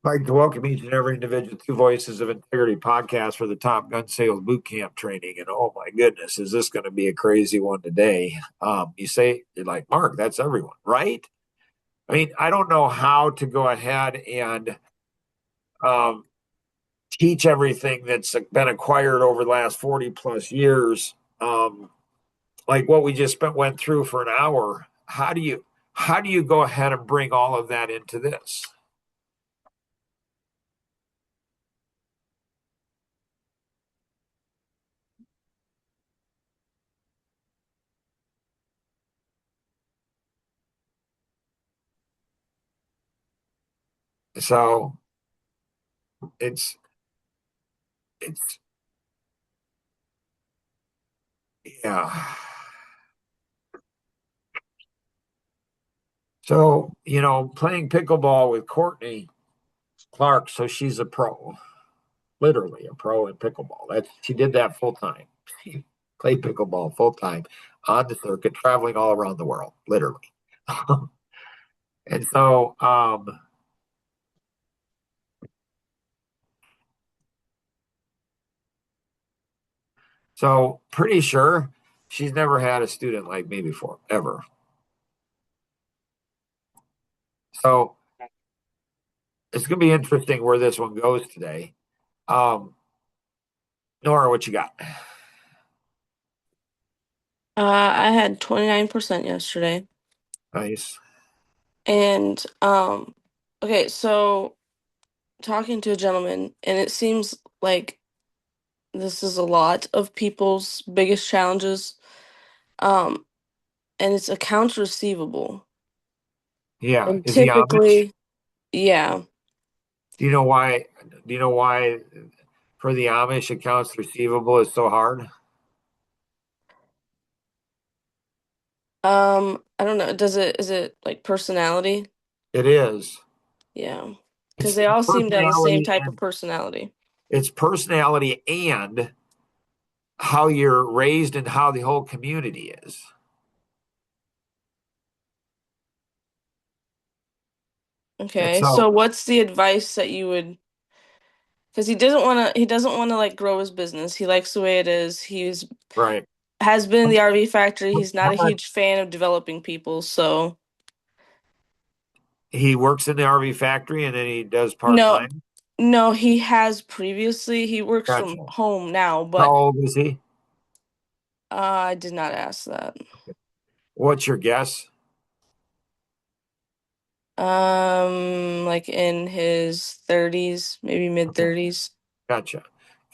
I'd like to welcome each and every individual to Voices of Integrity podcast for the Top Gun Sales Boot Camp training. And oh my goodness, is this going to be a crazy one today? You say, you're like, Mark, that's everyone, right? I mean, I don't know how to go ahead and um, teach everything that's been acquired over the last 40 plus years, like what we just went through for an hour. How do you go ahead and bring all of that into this? So it's it's yeah. So, playing pickleball with Courtney Clark, so she's a pro, literally a pro in pickleball. She did that full time. She played pickleball full time on the circuit, traveling all around the world, literally. And so pretty sure she's never had a student like me before, ever. So it's gonna be interesting where this one goes today. Um, Nora, what you got? I had 29% yesterday. Nice. And okay, so talking to a gentleman, and it seems like this is a lot of people's biggest challenges. Um, and it's accounts receivable. Yeah. And Is he Amish? typically, yeah. Do you know why? Do you know why for the Amish accounts receivable is so hard? I don't know. Is it like personality? It is. Yeah. Because It's they all seem to have the same personality type of and personality. it's personality and how you're raised and how the whole community is. And Okay, so, so what's the advice that you would, because he doesn't want to like grow his business. He likes the way it is. He's right. has been in the RV factory. He's not How a much huge fan of developing people, so he works in the RV factory and then he does part no, time? no, he has previously. He works from Gotcha. home now, How but old is he? I did not ask that. What's your guess? Like in his 30s, maybe mid Okay. 30s. Gotcha.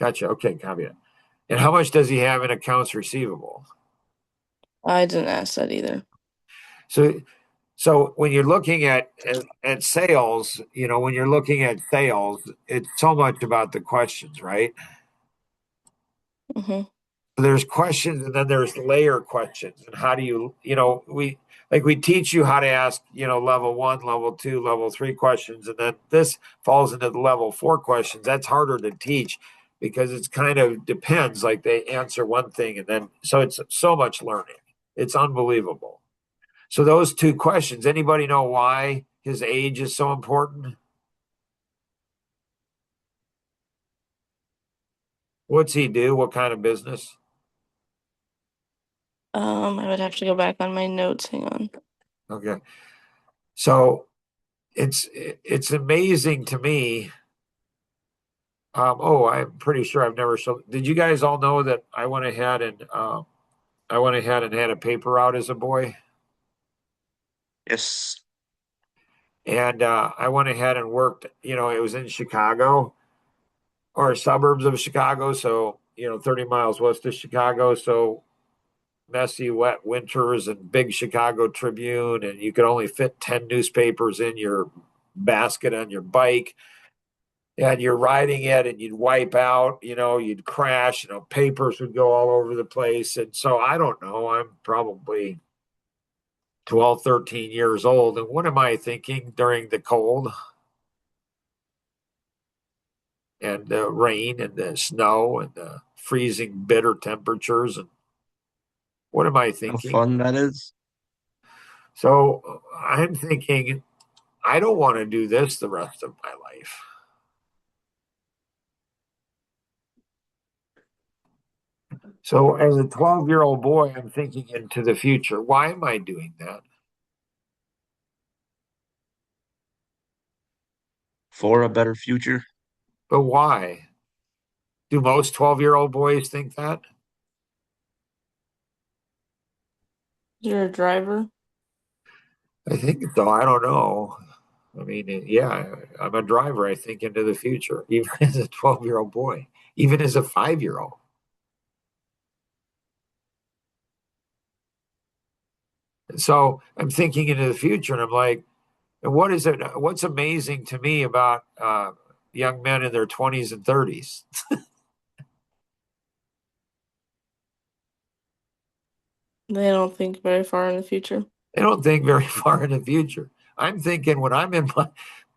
Gotcha. Okay. Caveat. And how much does he have in accounts receivable? I didn't ask that either. So So when you're looking at sales, when you're looking at sales, it's so much about the questions, right? Hmm. There's questions and then there's layer questions. And how do we teach you how to ask, level one, level two, level three questions, and then this falls into the level four questions. That's harder to teach because it's kind of depends. Like they answer one thing and then so it's so much learning. It's unbelievable. So those two questions, anybody know why his age is so important? What's he do? What kind of business? I would have to go back on my notes. Hang on. Okay. So it's amazing to me. I'm pretty sure I've never shown. Did you guys all know that I went ahead and had a paper out as a boy, Yes. and I went ahead and worked. It was in Chicago or suburbs of Chicago, so 30 miles west of Chicago. So messy, wet winters and big Chicago Tribune, and you could only fit 10 newspapers in your basket on your bike. And you're riding it and you'd wipe out, you'd crash, papers would go all over the place. And so I don't know, I'm probably 12, 13 years old. And what am I thinking during the cold and the rain and the snow and the freezing bitter temperatures? And what am I How thinking? fun that is. So I'm thinking I don't want to do this the rest of my life. So as a 12-year-old boy, I'm thinking into the future. Why am I doing that? For a better future. But why? Do most 12-year-old boys think that? You're a driver. I think so. I don't know. I mean, yeah, I'm a driver. I think into the future, even as a 12-year-old boy, even as a 5-year-old. So I'm thinking into the future, and I'm like, and what is it? What's amazing to me about young men in their 20s and 30s? They don't think very far in the future. They don't think very far in the future. I'm thinking when I'm in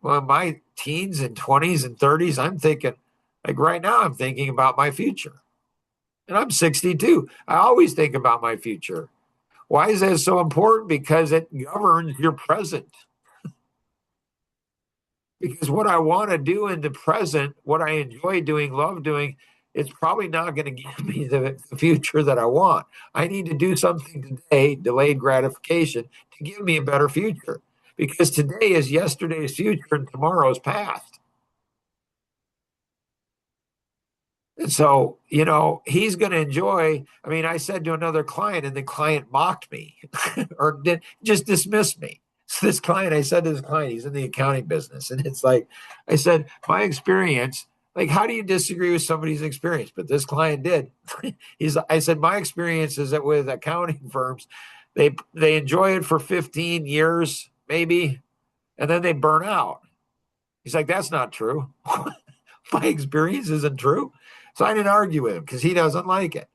my teens and 20s and 30s, I'm thinking, like right now, I'm thinking about my future. And I'm 62. I always think about my future. Why is that so important? Because it governs your present. Because what I want to do in the present, what I enjoy doing, love doing, it's probably not going to give me the future that I want. I need to do something today, delayed gratification, to give me a better future. Because today is yesterday's future and tomorrow's past. And so, he's going to enjoy. I mean, I said to another client, and the client mocked me or just dismissed me. So this client, I said to this client, he's in the accounting business. And it's like, I said, my experience, like, how do you disagree with somebody's experience? But this client did. I said, my experience is that with accounting firms, they enjoy it for 15 years, maybe, and then they burn out. He's like, that's not true. My experience isn't true. So I didn't argue with him because he doesn't like it.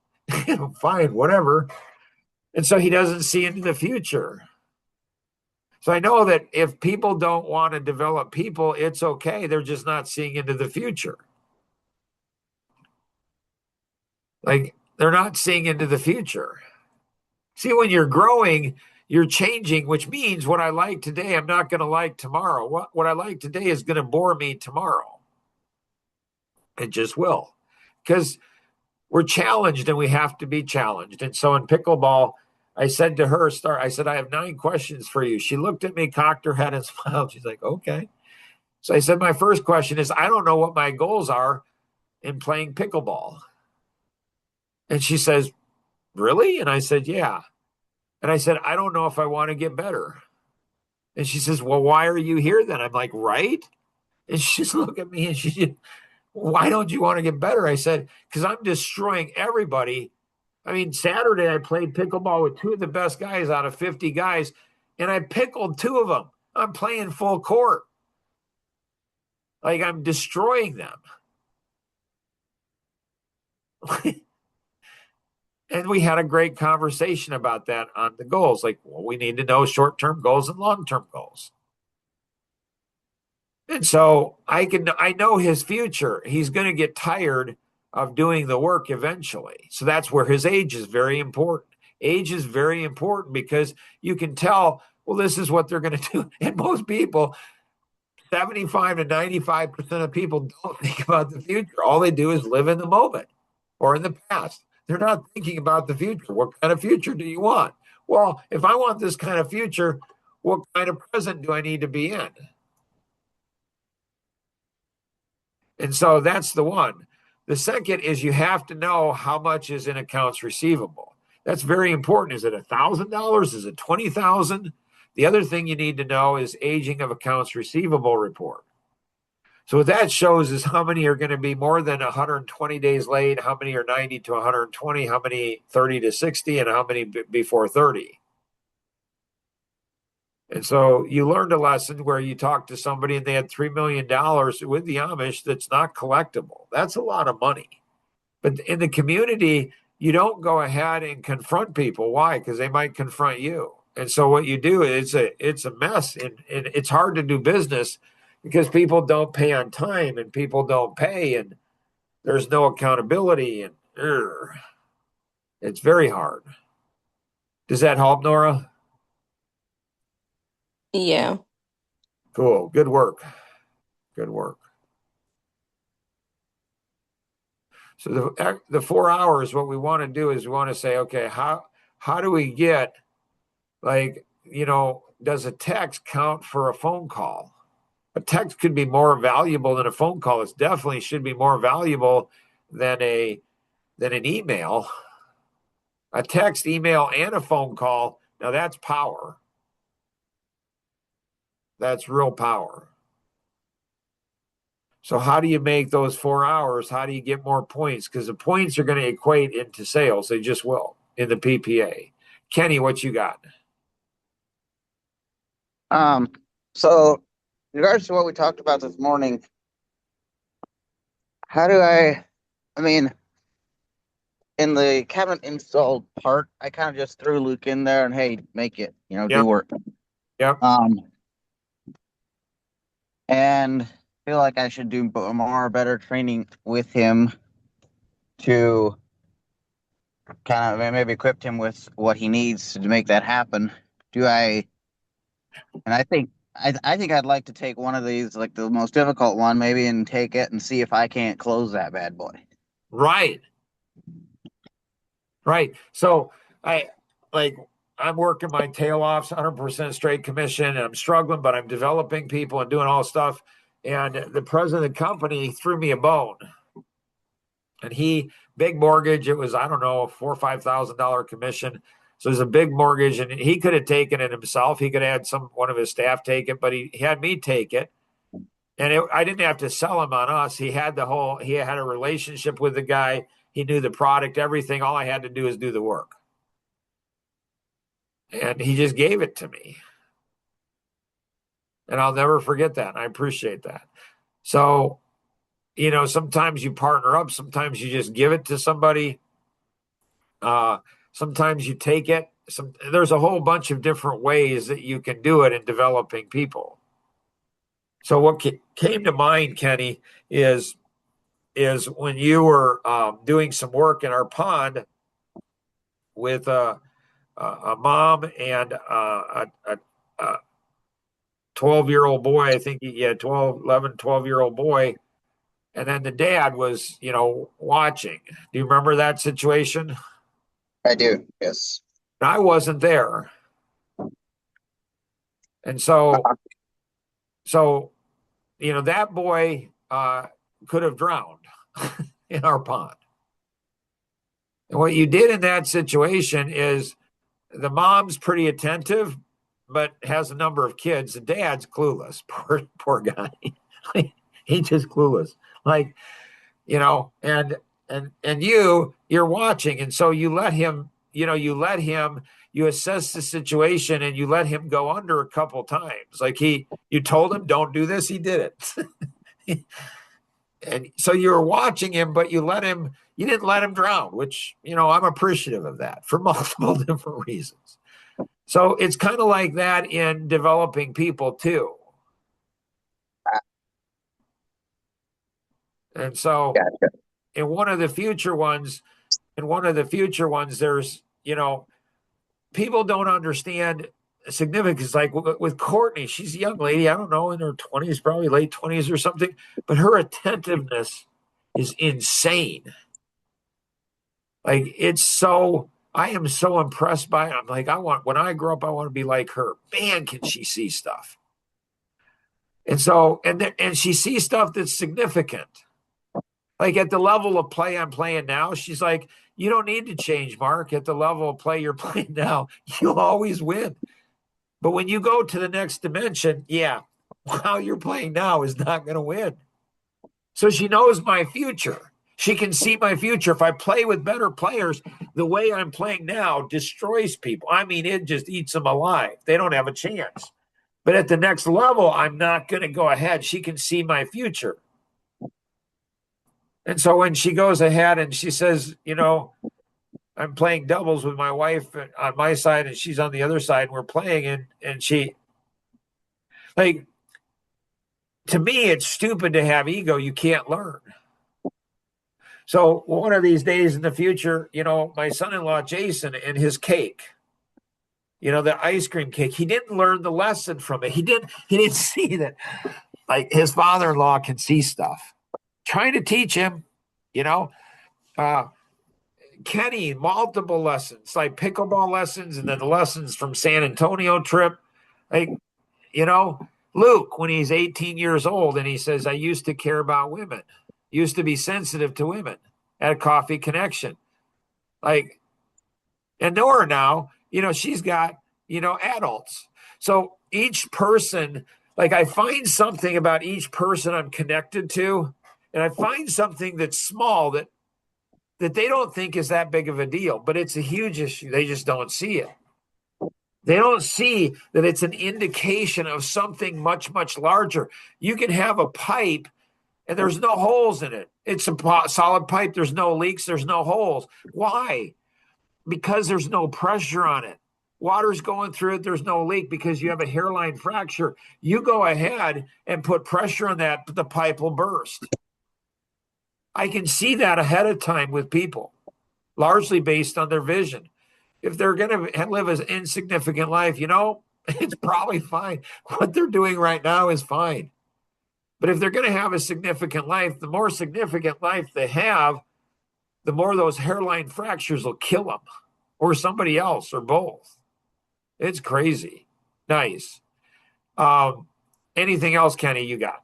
Fine, whatever. And so he doesn't see into the future. So I know that if people don't want to develop people, it's okay. They're just not seeing into the future. Like they're not seeing into the future. See, when you're growing, you're changing, which means what I like today, I'm not going to like tomorrow. What I like today is going to bore me tomorrow. It just will. Because we're challenged and we have to be challenged. And so in pickleball, I said to her, I said, I have 9 questions for you. She looked at me, cocked her head, and smiled. She's like, okay. So I said, my first question is, I don't know what my goals are in playing pickleball. And she says, really? And I said, yeah. And I said, I don't know if I want to get better. And she says, well, why are you here then? I'm like, right? And she just looked at me and she said, why don't you want to get better? I said, because I'm destroying everybody. I mean, Saturday I played pickleball with 2 of the best guys out of 50 guys, and I pickled 2 of them. I'm playing full court. Like I'm destroying them. And we had a great conversation about that on the goals. Like, well, we need to know short-term goals and long-term goals. And so I know his future. He's going to get tired of doing the work eventually. So that's where his age is very important. Age is very important because you can tell, well, this is what they're going to do. And most people, 75 to 95% of people don't think about the future. All they do is live in the moment or in the past. They're not thinking about the future. What kind of future do you want? Well, if I want this kind of future, what kind of present do I need to be in? And so that's the one. The second is you have to know how much is in accounts receivable. That's very important. Is it $1,000? Is it 20,000? The other thing you need to know is aging of accounts receivable report. So what that shows is how many are going to be more than 120 days late, how many are 90 to 120, how many 30 to 60, and how many before 30. And so you learned a lesson where you talked to somebody and they had $3 million with the Amish that's not collectible. That's a lot of money. But in the community, you don't go ahead and confront people. Why? Because they might confront you. And so what you do is it's a mess and it's hard to do business because people don't pay on time and people don't pay and there's no accountability and it's very hard. Does that help, Nora? Yeah. Cool. Good work. Good work. So the 4 hours, what we want to do is we want to say, okay, how do we get, like, does a text count for a phone call? A text could be more valuable than a phone call. It definitely should be more valuable than an email. A text, email, and a phone call. Now that's power. That's real power. So how do you make those 4 hours? How do you get more points? Because the points are going to equate into sales. They just will in the PPA. Kenny, what you got? So in regards to what we talked about this morning, how do I mean, in the cabinet installed part, I kind of just threw Luke in there and hey, make it, do Yep. work. Yep. And feel like I should do more better training with him to kind of maybe equip him with what he needs to make that happen. I think I'd like to take one of these, like the most difficult one, maybe, and take it and see if I can't close that bad boy. Right. Right. So I'm working my tail off, 100% straight commission, and I'm struggling, but I'm developing people and doing all stuff. And the president of the company threw me a bone. And big mortgage, it was, I don't know, $4,000 or $5,000 commission. So it was a big mortgage, and he could have taken it himself. He could have had one of his staff take it, but he had me take it. And I didn't have to sell him on us. He had a relationship with the guy. He knew the product, everything. All I had to do is do the work. And he just gave it to me. And I'll never forget that. I appreciate that. So, sometimes you partner up. Sometimes you just give it to somebody. Sometimes you take it. There's a whole bunch of different ways that you can do it in developing people. So what came to mind, Kenny, is when you were doing some work in our pond with a mom and a 12-year-old boy. I think he had 12-year-old boy. And then the dad was, watching. Do you remember that situation? I do, yes. I wasn't there. And so, that boy could have drowned in our pond. And what you did in that situation is the mom's pretty attentive, but has a number of kids. The dad's clueless. Poor guy. He's just clueless. And you're watching. And so you let him, you assess the situation and you let him go under a couple times. You told him, don't do this. He did it. And so you were watching him, but you didn't let him drown, which, I'm appreciative of that for multiple different reasons. So it's kind of like that in developing people too. And so Gotcha. in one of the future ones, there's, people don't understand significance. Like with Courtney, she's a young lady, I don't know, in her 20s, probably late 20s or something, but her attentiveness is insane. I am so impressed by it. I'm like, when I grow up, I want to be like her. Man, can she see stuff? And so, and she sees stuff that's significant. Like at the level of play I'm playing now, she's like, you don't need to change, Mark. At the level of play you're playing now, you'll always win. But when you go to the next dimension, how you're playing now is not going to win. So she knows my future. She can see my future. If I play with better players, the way I'm playing now destroys people. I mean, it just eats them alive. They don't have a chance. But at the next level, I'm not going to go ahead. She can see my future. And so when she goes ahead and she says, I'm playing doubles with my wife on my side and she's on the other side, and we're playing, and she, like, to me, it's stupid to have ego. You can't learn. So one of these days in the future, my son-in-law, Jason, and his cake, the ice cream cake. He didn't learn the lesson from it. He didn't see that like his father-in-law can see stuff. Trying to teach him, you know, uh, Kenny, multiple lessons, like pickleball lessons, and then the lessons from San Antonio trip. Like, you know, Luke, when he's 18 years old, and he says, I used to care about women, used to be sensitive to women at Coffee Connection. Like, and Nora now, she's got, adults. So each person, like I find something about each person I'm connected to, and I find something that's small that they don't think is that big of a deal, but it's a huge issue. They just don't see it. They don't see that it's an indication of something much, much larger. You can have a pipe and there's no holes in it. It's a solid pipe. There's no leaks. There's no holes. Why? Because there's no pressure on it. Water's going through it. There's no leak because you have a hairline fracture. You go ahead and put pressure on that, the pipe will burst. I can see that ahead of time with people, largely based on their vision. If they're going to live an insignificant life, it's probably fine. What they're doing right now is fine. But if they're going to have a significant life, the more significant life they have, the more those hairline fractures will kill them or somebody else or both. It's crazy. Nice. Anything else, Kenny, you got?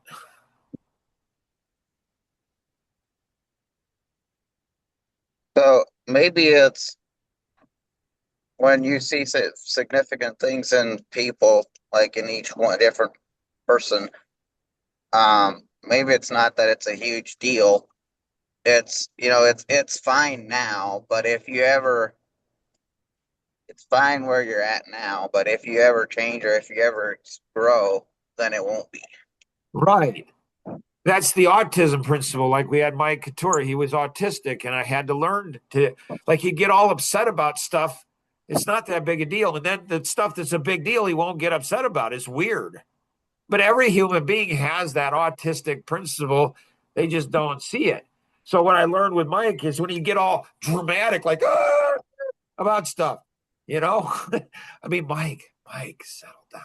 So maybe it's when you see significant things in people, like in each one different person, maybe it's not that it's a huge deal. It's fine now, but if you ever, it's fine where you're at now, but if you ever change or if you ever grow, then it won't be. Right. That's the autism principle. Like we had Mike Couture, he was autistic, and I had to learn to, like, he'd get all upset about stuff. It's not that big a deal. And then the stuff that's a big deal, he won't get upset about. It's weird. But every human being has that autistic principle. They just don't see it. So what I learned with Mike is when you get all dramatic, like about stuff, I mean, Mike, settle down.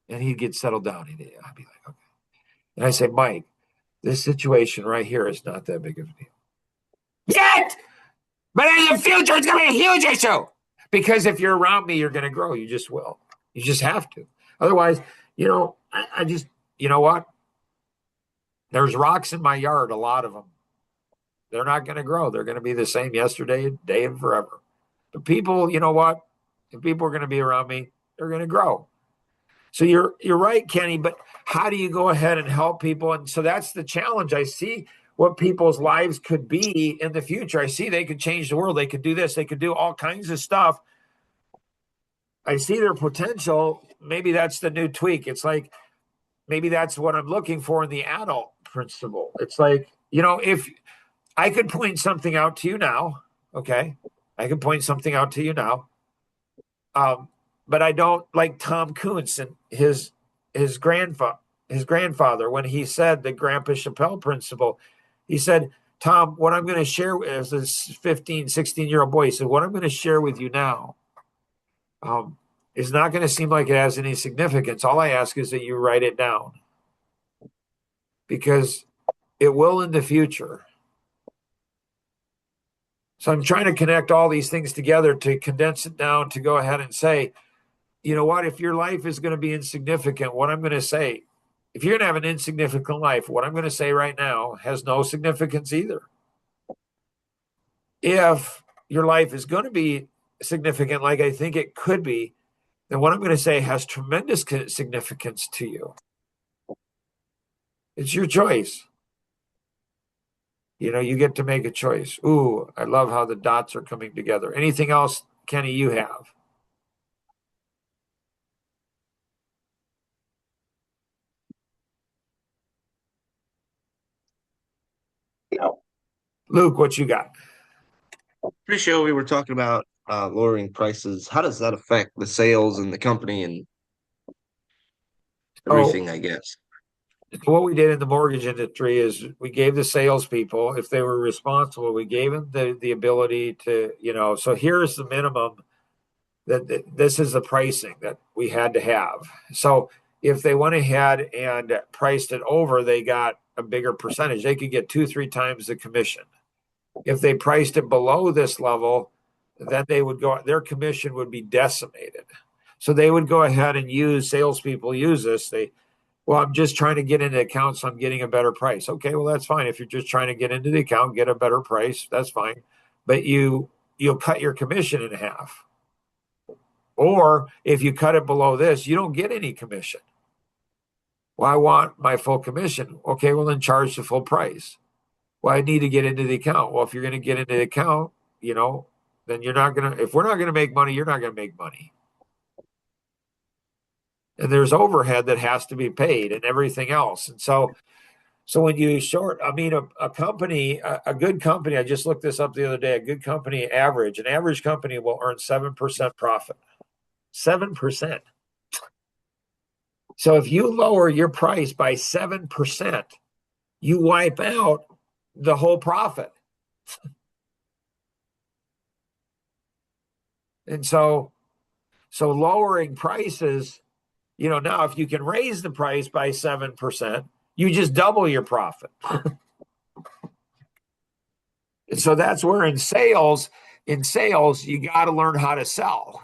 And he'd get settled down. I'd be like, okay. And I say, Mike, this situation right here is not that big of a deal. Yet! But in the future, it's going to be a huge issue. Because if you're around me, you're going to grow. You just will. You just have to. Otherwise, I just, you know what? There's rocks in my yard, a lot of them. They're not going to grow. They're going to be the same yesterday, today, and forever. But people, you know what? If people are going to be around me, they're going to grow. So you're right, Kenny, but how do you go ahead and help people? And so that's the challenge. I see what people's lives could be in the future. I see they could change the world. They could do this. They could do all kinds of stuff. I see their potential. Maybe that's the new tweak. It's like, maybe that's what I'm looking for in the adult principle. It's like, if I could point something out to you now, okay? I could point something out to you now. But I don't like Tom Kuntz and his grandfather when he said the Grandpa Chappelle principle. He said, Tom, what I'm going to share as this 15, 16-year-old boy, he said, what I'm going to share with you now is not going to seem like it has any significance. All I ask is that you write it down because it will in the future. So I'm trying to connect all these things together to condense it down to go ahead and say, you know what, if your life is going to be insignificant, what I'm going to say, if you're going to have an insignificant life, what I'm going to say right now has no significance either. If your life is going to be significant, like I think it could be, then what I'm going to say has tremendous significance to you. It's your choice. You get to make a choice. Ooh, I love how the dots are coming together. Anything else, Kenny, you have? No. Luke, what you got? Pretty sure we were talking about lowering prices. How does that affect the sales and the company and everything, I guess? What we did in the mortgage industry is we gave the salespeople, if they were responsible, we gave them the ability to, so here's the minimum that this is the pricing that we had to have. So if they went ahead and priced it over, they got a bigger percentage. They could get 2-3 times the commission. If they priced it below this level, then their commission would be decimated. So they would go ahead and salespeople use this. Well, I'm just trying to get into the account, so I'm getting a better price. Okay, well, that's fine. If you're just trying to get into the account, get a better price, that's fine. But you'll cut your commission in half. Or if you cut it below this, you don't get any commission. Well, I want my full commission. Okay, well, then charge the full price. Well, I need to get into the account. Well, if you're going to get into the account, then if we're not going to make money, you're not going to make money. And there's overhead that has to be paid and everything else. And so when you a company, a good company, I just looked this up the other day, an average company will earn 7% profit. 7%. So if you lower your price by 7%, you wipe out the whole profit. And so lowering prices, now if you can raise the price by 7%, you just double your profit. And so that's where in sales, you got to learn how to sell.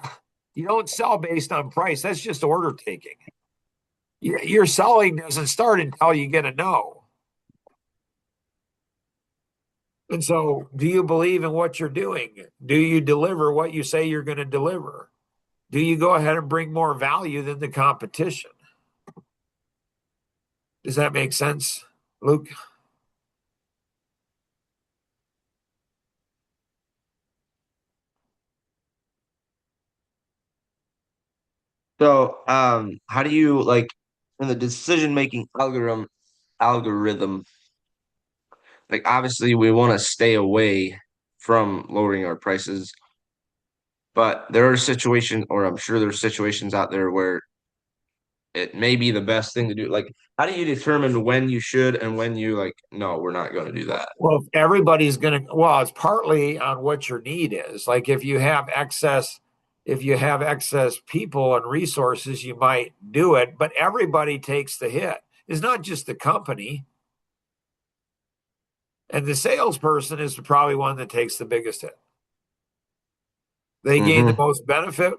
You don't sell based on price. That's just order taking. Your selling doesn't start until you get a no. And so, do you believe in what you're doing? Do you deliver what you say you're going to deliver? Do you go ahead and bring more value than the competition? Does that make sense, Luke? So, how do you like in the decision-making algorithm? Like, obviously, we want to stay away from lowering our prices, but there are situations, or I'm sure there's situations out there where it may be the best thing to do. Like, how do you determine when you should and when you like, no, we're not going to do that? Well, it's partly on what your need is. Like if you have excess people and resources, you might do it, but everybody takes the hit. It's not just the company. And the salesperson is probably one that takes the biggest hit. They gain the most benefit.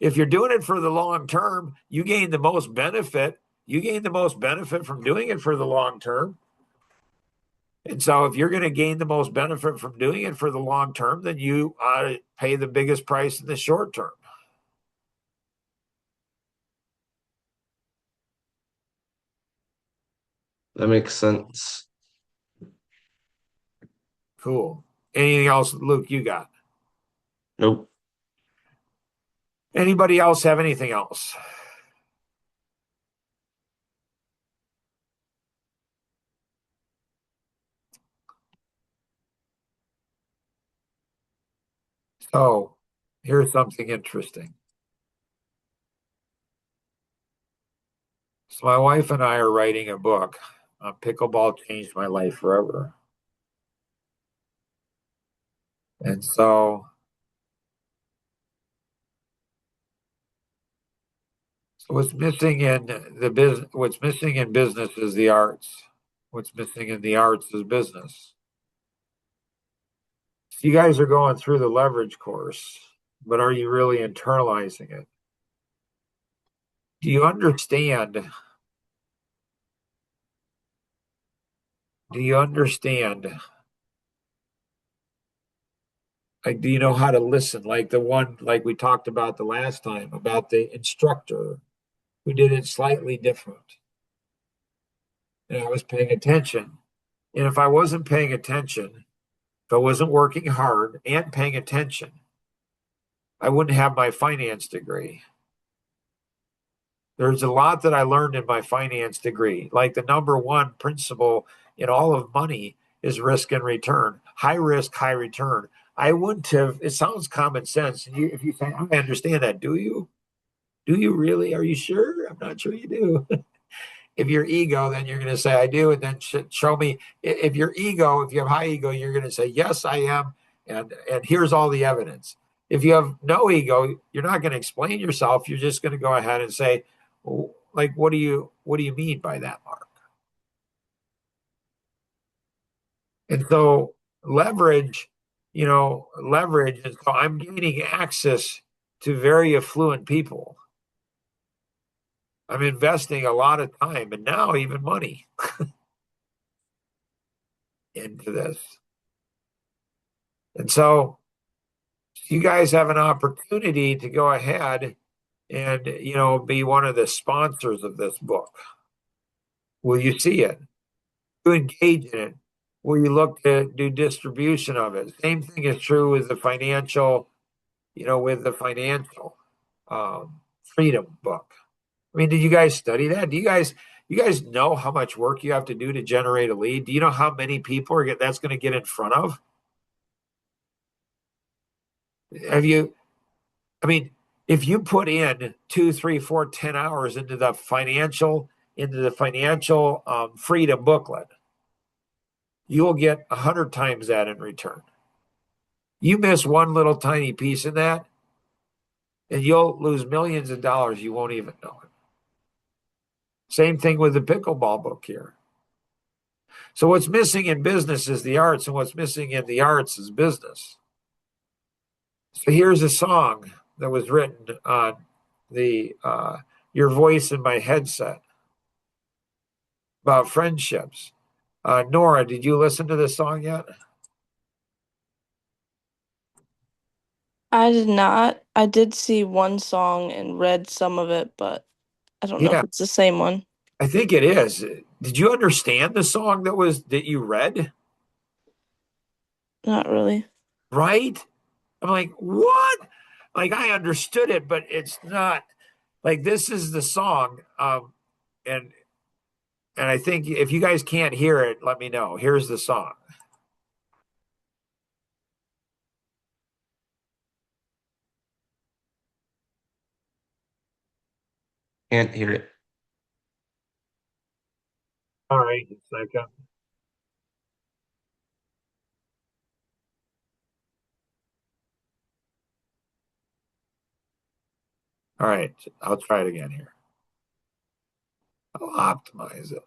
If you're doing it for the long term, you gain the most benefit. You gain the most benefit from doing it for the long term. And so if you're going to gain the most benefit from doing it for the long term, then you ought to pay the biggest price in the short term. That makes sense. Cool. Anything else, Luke, you got? Nope. Anybody else have anything else? So here's something interesting. So my wife and I are writing a book on Pickleball Changed My Life Forever. And so what's missing in business is the arts. What's missing in the arts is business. So you guys are going through the leverage course, but are you really internalizing it? Do you understand? Like, do you know how to listen? Like like we talked about the last time about the instructor who did it slightly different. And I was paying attention. And if I wasn't paying attention, if I wasn't working hard and paying attention, I wouldn't have my finance degree. There's a lot that I learned in my finance degree. Like the number one principle in all of money is risk and return. High risk, high return. I wouldn't have, it sounds common sense. And if you say, I understand that, do you? Do you really? Are you sure? I'm not sure you do. if you're ego, then you're going to say, I do. And then show me if you're ego, if you have high ego, you're going to say, yes, I am. And here's all the evidence. If you have no ego, you're not going to explain yourself. You're just going to go ahead and say, well, like, what do you mean by that, Mark? And so leverage, leverage is, so I'm gaining access to very affluent people. I'm investing a lot of time and now even money into this. And so you guys have an opportunity to go ahead and, be one of the sponsors of this book. Will you see it? Will you engage in it? Will you look to do distribution of it? Same thing is true with the financial, freedom book. I mean, did you guys study that? Do you guys know how much work you have to do to generate a lead? Do you know how many people that's going to get in front of? Have you? I mean, if you put in 2, 3, 4, 10 hours into the financial freedom booklet, you will get 100 times that in return. You miss one little tiny piece in that, and you'll lose millions of dollars. You won't even know it. Same thing with the pickleball book here. So what's missing in business is the arts, and what's missing in the arts is business. So here's a song that was written on the Your Voice in My Headset about friendships. Nora, did you listen to this song yet? I did not. I did see one song and read some of it, but I don't know if it's the same one. I think it is. Did you understand the song that you read? Not really. Right? I'm like, what? Like, I understood it, but it's not like this is the song. And I think if you guys can't hear it, let me know. Here's the song. Can't hear it. All right, a second. All right, I'll try it again here. I'll optimize it.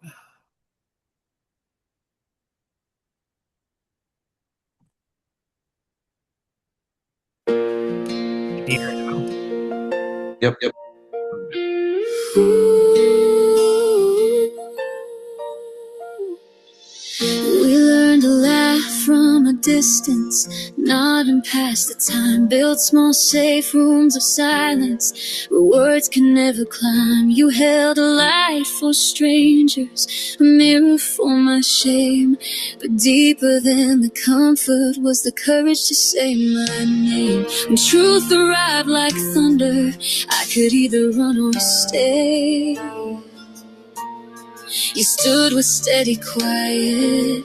Can you hear it now? Yep. We learned to laugh from a distance, nodding past the time. Built small safe rooms of silence where words can never climb. You held a light for strangers, a mirror for my shame. But deeper than the comfort was the courage to say my name. When truth arrived like thunder, I could either run or stay. You stood with steady quiet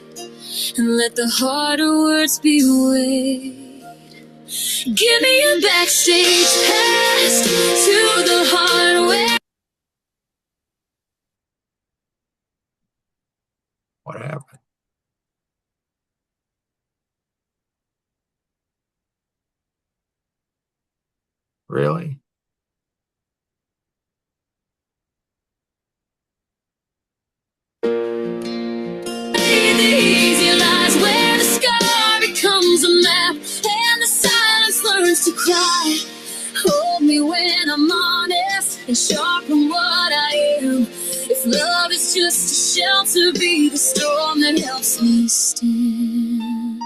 and let the harder words be weighed. Give me a backstage pass to the hard way. What happened? Really? The easy lies where the scar becomes a map and the silence learns to cry. Hold me when I'm honest and sharpen what I am. If love is just a shelter, be the storm that helps me stand.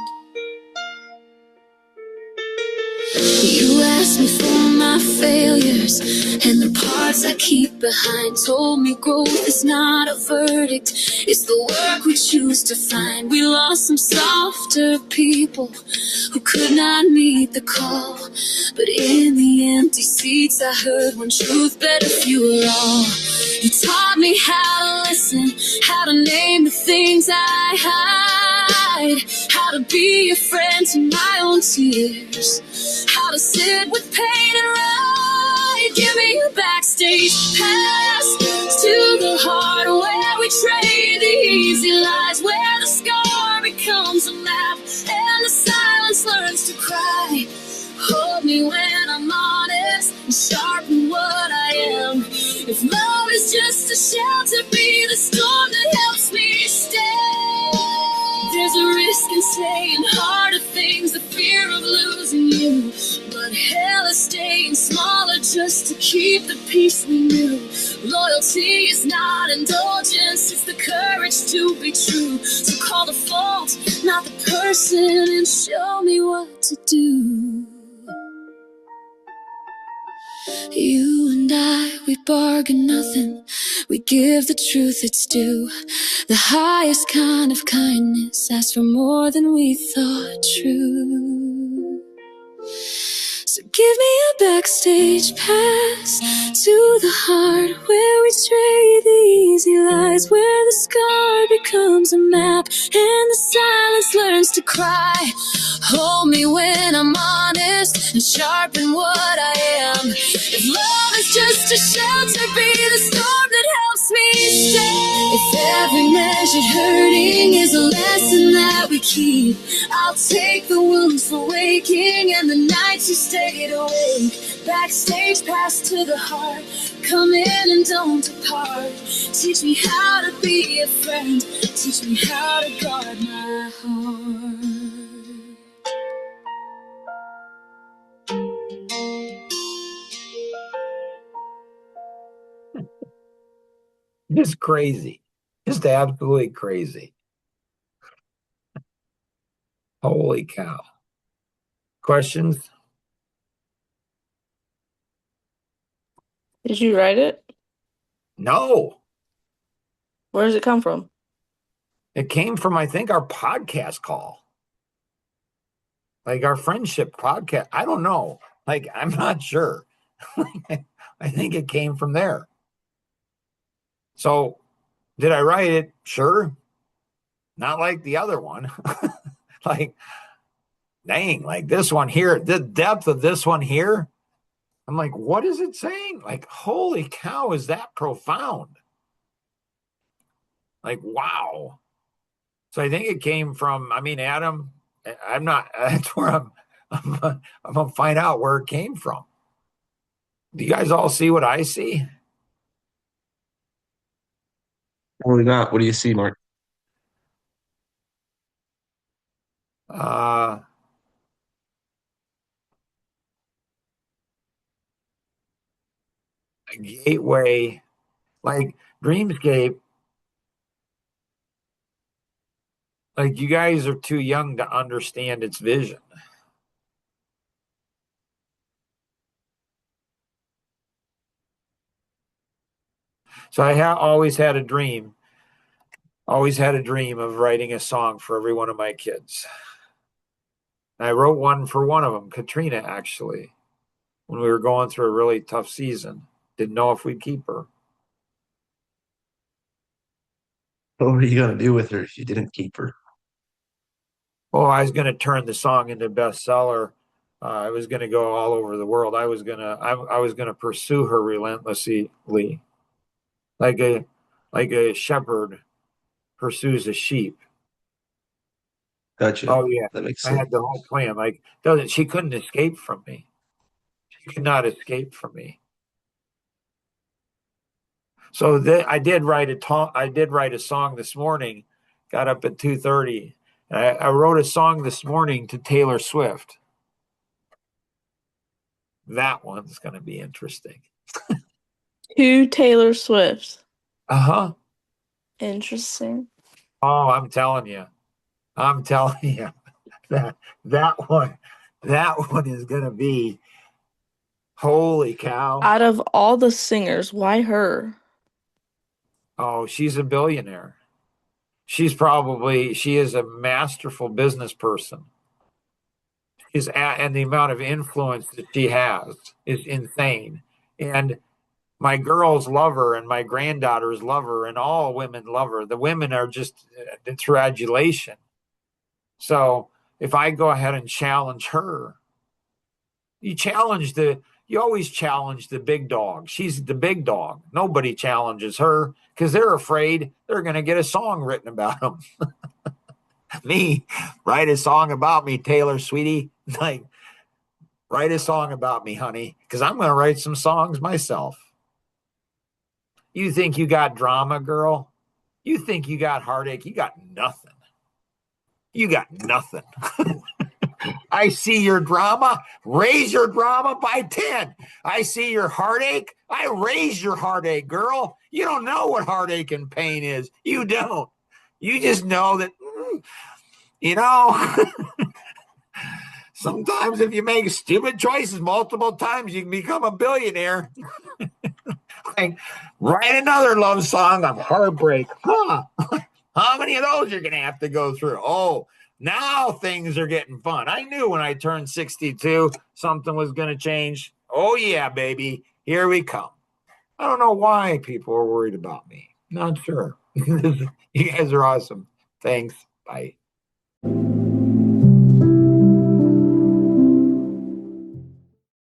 You asked me for my failures and the parts I keep behind. Told me growth is not a verdict, it's the work we choose to find. We lost some softer people who could not meet the call, but in the empty seats I heard one truth better fuel all. You taught me how to listen, how to name the things I hide, how to be a friend to my own tears, how to sit with pain and write. Give me a backstage pass to the hard way. easy lies where the scar becomes a map and the silence learns to cry. Hold me when I'm honest and sharpen what I am. If love is just a shelter, be the storm that helps me stay. There's a risk in saying harder things, the fear of losing you. But hell is staying smaller just to keep the peace we knew. Loyalty is not indulgence, it's the courage to be true. So call the fault, not the person, and show me what to do. You and I, we bargain nothing. We give the truth its due. The highest kind of kindness asks for more than we thought true. So give me a backstage pass to the heart where we trade the easy lies, where the scar becomes a map and the silence learns to cry. Hold me when I'm honest and sharpen what I am. If love is just a shelter, be the storm that helps me stay. If every measured hurting is a lesson that we keep, I'll take the wounds for waking and the nights you stayed awake. Backstage pass to the heart, come in and don't depart. Teach me how to be a friend, teach me how to guard my heart. Just crazy. Just absolutely crazy. Holy cow. Questions? Did you write it? No. Where does it come from? It came from, I think, our podcast call. Like our friendship podcast. I don't know. Like, I'm not sure. I think it came from there. So, did I write it? Sure. Not like the other one. Like, dang, like this one here, the depth of this one here. I'm like, what is it saying? Like, holy cow, is that profound? Like, wow. So I think it came from, I mean, Adam, I'm not, that's where I'm going to find out where it came from. Do you guys all see what I see? Probably not. What do you see, Mark? Uh, Gateway, like Dreamscape, like you guys are too young to understand its vision. So I always had a dream of writing a song for every one of my kids. And I wrote one for one of them, Katrina, actually, when we were going through a really tough season. Didn't know if we'd keep her. What were you gonna do with her if you didn't keep her? Oh, I was going to turn the song into a bestseller. I was going to go all over the world. I was going to pursue her relentlessly, like a shepherd pursues a sheep. Gotcha. Oh yeah, That makes I sense. had the whole plan. Like, she couldn't escape from me. She could not escape from me. So I did write a song this morning. Got up at 2:30. I wrote a song this morning to Taylor Swift. That one's going to be interesting. To Taylor Swift. Uh-huh. Interesting. Oh, I'm telling you that one is going to be, holy cow. Out of all the singers, why her? Oh, she's a billionaire. She is a masterful business person. And the amount of influence that she has is insane. And my girls love her, and my granddaughters love her, and all women love her. The women are just through adulation. So if I go ahead and challenge her, you challenge You always challenge the big dog. She's the big dog. Nobody challenges her because they're afraid they're going to get a song written about them. Me, write a song about me, Taylor, sweetie. Like, write a song about me, honey, because I'm going to write some songs myself. You think you got drama, girl? You think you got heartache? You got nothing. You got nothing. I see your drama. Raise your drama by 10. I see your heartache. I raise your heartache, girl. You don't know what heartache and pain is. You don't. You just know that, you know, sometimes if you make stupid choices multiple times, you can become a billionaire. Like, write another love song of heartbreak. Huh? How many of those you're going to have to go through? Oh, now things are getting fun. I knew when I turned 62, something was going to change. Oh, yeah, baby. Here we come. I don't know why people are worried about me. Not sure. You guys are awesome. Thanks. Bye.